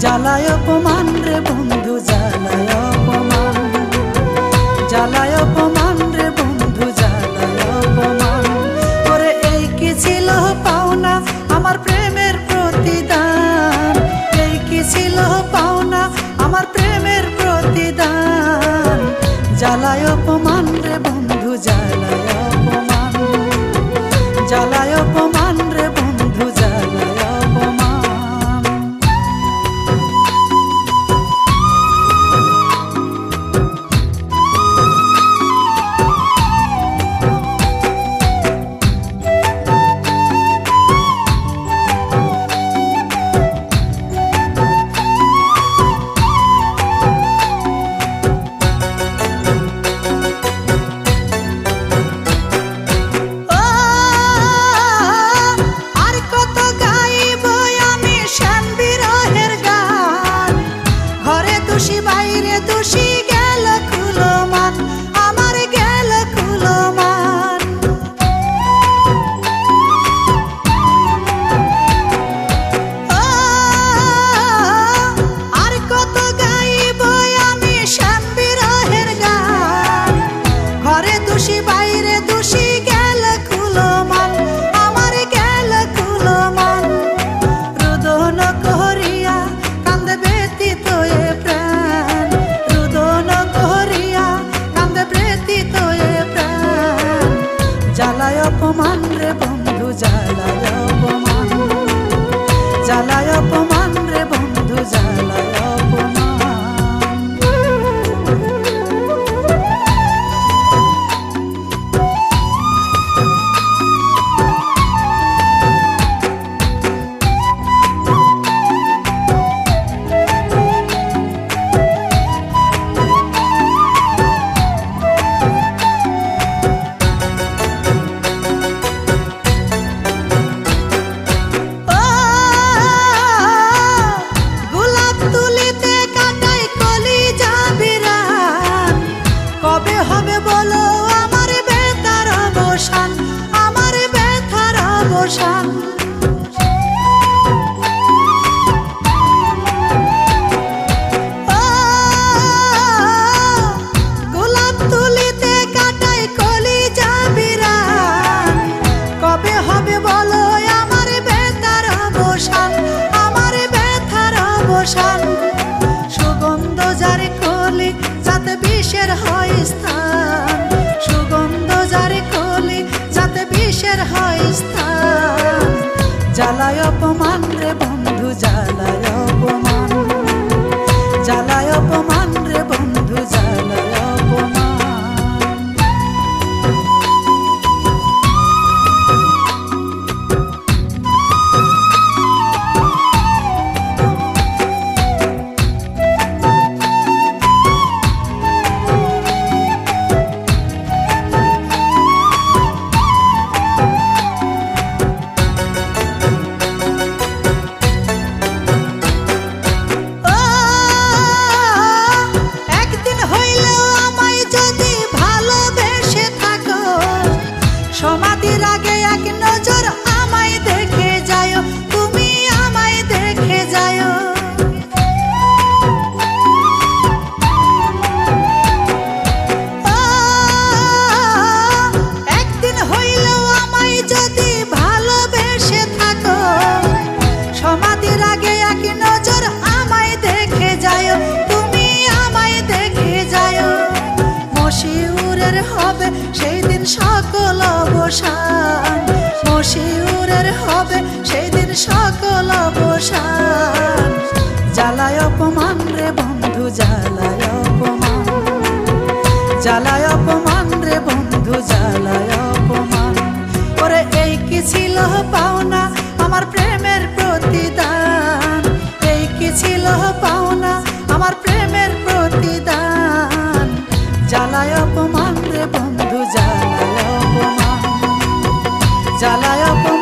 জ্বালায় অপমান রে বন্ধু, জ্বালায় অপমান, জ্বালায় অপমান রে বন্ধু, জ্বালায় অপমান। ওরে এই কি ছিল পাওনা আমার প্রেমের প্রতিদান, এই কি ছিল পাওনা আমার প্রেমের প্রতিদান। জ্বালায় অপমান রে বন্ধু, জ্বালায় অপমান, জ্বালায় অপমান রে বন্ধু, জ্বালায় অপমান। বাইরে দোষী গেল খুলো মান, আমার গেল খুলো মান। আর কত গাইব আমি শ্যাম বিরহের গান, ঘরে দোষী বাইরে দোষী গেল খুলো মান, আমার গেল খুলো মান। রোদন করিয়া কান্দে ব্যতীত এ প্রাণ, জ্বালায় অপমান রে বন্ধু, জ্বালায় অপমান, জ্বালায় অপমান রে বন্ধু, জ্বালায় অপমান। কবে হবে বলো আমার ব্যথার অবসান, আমার ব্যথার অবসান। গোলাপ তুলিতে কাটাই কলিজা বিরান, কবে হবে বলো আমার ব্যথার অবসান, আমার ব্যথার অবসান। সুগন্ধ যার কলি যাতে বিষের হয় স্থান, সুগন্ধ যার কলি যাতে বিষের হয় স্থান। জ্বালায় অপমান রে বন্ধু, জ্বালায় অপমান, জ্বালায় অপমান রে বন্ধু, জ্বালায় অপমান। সমাধির আগে এক নজর আমায় দেখে যায়, তুমি আমায় দেখে যায়। একদিন হইলেও আমায় যদি ভালোবেসে থাকো, সমাধির আগে এক নজর আমায় দেখে যায়, তুমি আমায় দেখে যায়। মশিউরের হবে সেই দিন সকল অবসান, মশিউরের হবে সেই দিন সকল অবসান। জ্বালায় অপমান রে বন্ধু, জ্বালায় অপমান, জ্বালায় অপমান রে বন্ধু জ্বালায় অপমান। ওরে এই কি ছিল পাওনা আমার প্রেমের প্রতিদান, এই কি ছিল পাওনা আমার প্রেমের প্রতিদান। জ্বালায় অপমান রে বন্ধু জ্বালায় অপমান, জ্বালায় অপমান।